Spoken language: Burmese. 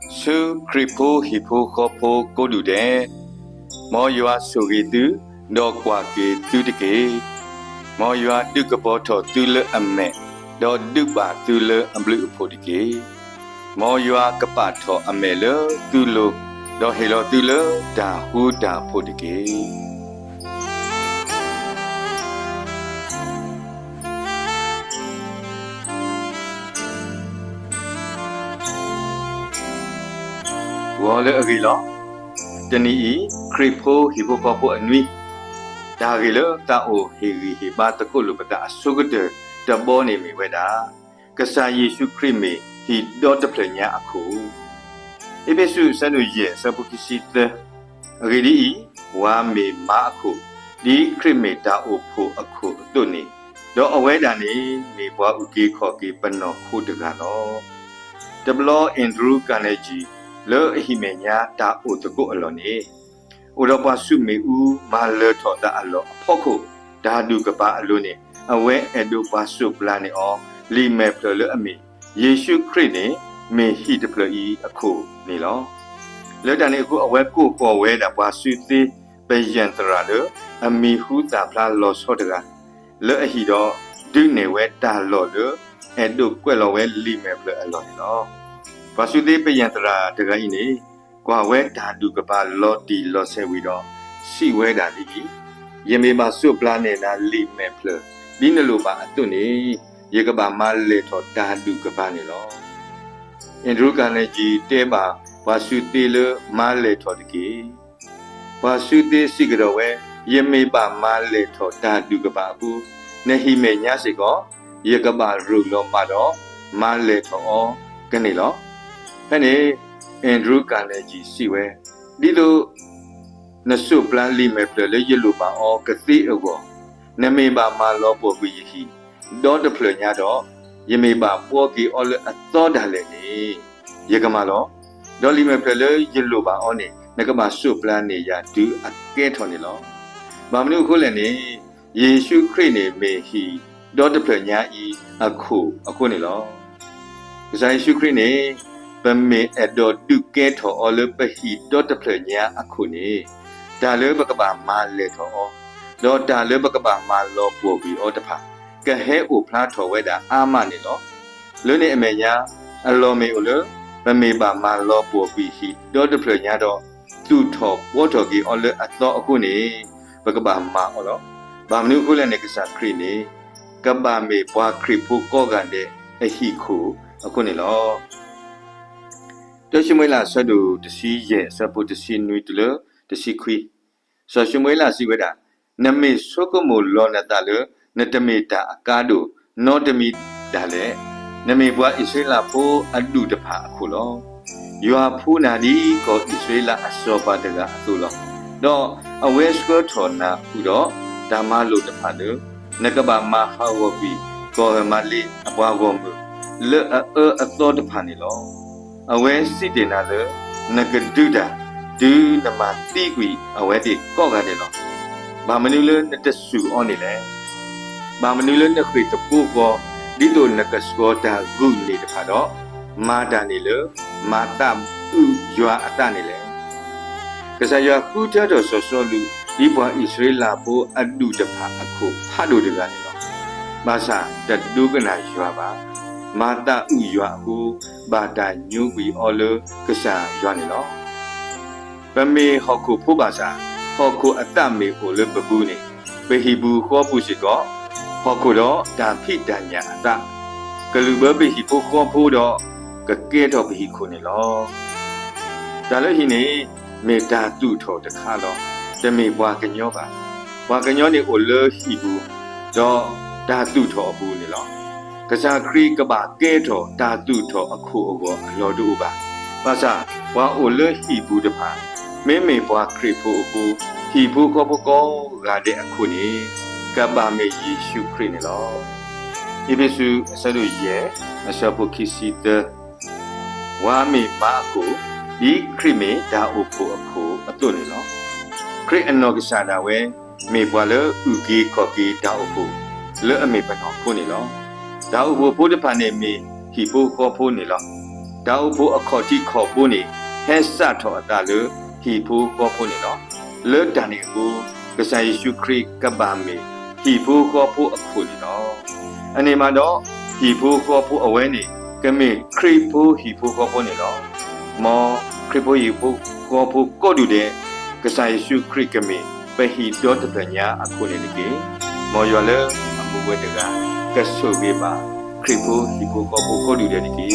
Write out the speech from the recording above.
su kripo hipo kopo kodude mo yua sugitu do kwa ke tu de ke mo yua du kapo tho tu le ame do du ba tu le amblu pho de ke mo yua kapa tho ame le tu lo do helo tu le da hu da pho de ke wo le agi loတနီဤခရစ်ဖိုဟီဘိုကောပိုအနွီဒါရီလတာအိုဟီရီဟီဘာတကုလုပတာအဆုကတဲ့တဘောနေမီဝဲတာကဆာယေရှုခရစ်မေဟီဒေါ်တပလညာအခုဧပေစုဆန်လူရဲ့စပုကိစီတရီဒီဝါမေမာအခုဒီခရစ်မေတာအိုဖိုအခုတုန်နေတော့အဝဲတာနေမေဘွားဥကေခေါ်ကေပနောခုတကနော်ဒဘလောအန်ဒရူကာနေဂျီလေအဟိမေညာတာအိုတကုအလောနေဥရောပစုမေဦးမာလေထောတာအလောဖောက်ခုဒါဒုကပါအလိုနေအဝဲအဒုပါစုပလာနေအောလီမေပလအမီယေရှုခရစ်နေမေဟိတပလီအခုနေလောလေတန်နေအခုအဝဲကိုပေါ်ဝဲတာပါစုသေးပယံတရာလေအမီဟုတာပလာလောဆောတကလေအဟိတော့ဒုနေဝဲတာလောလေအဒုကွဲလောဝဲလီမေပလအလောနေလောဘာစုသေးပယံတရာတကကြီးနေကွာဝဲဓာတုကပါလော်တီလော်ဆဲဝီတော့စီဝဲတာဒီယမေမဆုပလာနေနာလီမေဖလဒီနလိုပါအတွနေရေကပါမလေထောဓာတုကပါနေလောအင်ဒရုကနေကြီးတဲပါဘာစုသေးလမလေထောတကေဘာစုသေးစီကတော့ဝဲယမေပါမလေထောဓာတုကပါဘူးနေဟိမေညစီကောရေကပါရူလောမတော့မလေထောကနေလောဟဲ့နေအန်ဒရူကာနေဂျီစီဝဲဒီလိုနဆုပလန်လီမေပလလေယလိုပါအောကတိအကောနမေပါမာလောပေါ်ပြီးယဟီဒေါ်တဖလညာတော့ယမေပါပေါ်ကီအောလအသောဒါလေနေယကမလောဒေါ်လီမေပလလေယလိုပါအောနေနကမဆုပလန်နေရဒူအကဲထော်နေလောဘာမနုခုလည်းနေယေရှုခရစ်နေမေဟီဒေါ်တဖလညာဤအခုနေလောဇာယေရှုခရစ်နေပမေအဒေါ်ဒုကဲထော်အလပဟီဒေါ်တဖလညာအခုနေဒါလေဘကဘာမာလေထော်ဒေါ်ဒါလေဘကဘာမာလောပိုဘီအောတဖာကဟဲအိုဖလားထော်ဝဲတာအာမနေလောလွနေအမေညာအလောမေအိုလပမေဘာမာလောပိုဘီဟီဒေါ်တဖလညာတော့သူထော်ဘောထော်ကီအလအသောအခုနေဘကဘာမာအောလောဘာမနုခုလည်းနေကစားခရီနေကဘာမေပွားခရီဖို့ကောကန်တဲ့အဟီခုအခုနေလောတရှိမွေလာဆဒူတစီရဲ့စပုတစီနွီတလတစီခွီဆရှိမွေလာစီဝဒနမေဆုကမိုလောနတလနတမေတာအကားတို့နောတမီဒါလေနမေဘွားဣဆွေလာဖို့အဒုတဖာအခုလောယွာဖူနာဒီကိုဣဆွေလာအစောပါတကအသူလောတော့အဝဲစကထောနာဥတော့ဓမ္မလို့တဖာလေနကဘာမဟာဝဘီကိုမလီအပွားကောမလေအသောတဖာနေလောအဝဲစစ်တင်လာလေနဂဒုဒါဒူနမတိကွီအဝဲတိကော့ကနေလောဘာမနုလနတဆူအောနေလေဘာမနုလနခွေတပူကောဒီတိုနကစကောတာဂုနေတခါတော့မာတာနေလေမာတမ်ဥယွာအတနေလေကစားယခုတတော်ဆောဆောလူဒီဘွာဣသရေလဖို့အဒုတဖာအခုဖတ်တို့တကနေလောမာစာတဒုကနာယွာပါမာတာဥယွာဟုဘာတာညူဘီအော်လကစားယွာနေလောပမေဟောခုဖို့ပါစာဟောခုအတမေကိုလဘဘူးနေပေဟီဘူးခောပုရှိကောဟောခုတော့ဒါဖိတညာအတကလူဘပေဟီဖို့ခောဖို့တော့ကကဲတော့ပေဟီခုနေလောဒါလည်းဟိနေမေတ္တာတုထောတခါလောတမေဘွားကညောပါဘွားကညောနေကိုလေဟီဘူးတော့ဒါတုထောဘူးနေလောကစားခရီကဘာကဲတော်ဒါတုထောအခုအကောအလောတူပါပါစာဘွားအိုလေဟီဘူးတဖာမေမေဘွားခရီဖို့ကိုဟီဘူးကောဘကောဂါတဲ့အခုနေကဘာမေယေရှုခရစ်နေလောဧဘေစုအစရုရဲ့အစပုခိစီတဝါမေမာကိုဒီခရစ်မေဒါအိုဖို့အခုအတွနေလောခရစ်အနောကစားတာဝဲမေဘွားလေဥဂီခော်ကီဒါအိုဖို့လေအမေပနောဖို့နေလောဒါအိုဖို့တဖာနေမေဟီဖို့ခေါ်ဖို့နေလော ဒါအဖို့အခေါ်တိခေါ်ဖို့နေဟဲဆတ်ထော်တာလေဟီဖို့ခေါ်ဖို့နေနော်လေတန်နေကိုကစားယေရှုခရစ်ကပါမေဟီဖို့ခေါ်ဖို့အခုနေနော်အနေမှာတော့ဟီဖို့ခေါ်ဖို့အဝဲနေကမေခရစ်ဖို့ဟီဖို့ခေါ်ဖို့နေနော်မောခရစ်ဖို့ဟီဖို့ခေါ်ဖို့ကိုတူတဲ့ကစားယေရှုခရစ်ကမေပဲဟီပြောတဲ့ညာအခုနေလေမော်ရလေအမှုဝဲတကကဆုပေးပါခရစ်ဖို့ဟီဖို့ခေါ်ဖို့ကိုတူတဲ့ဒီ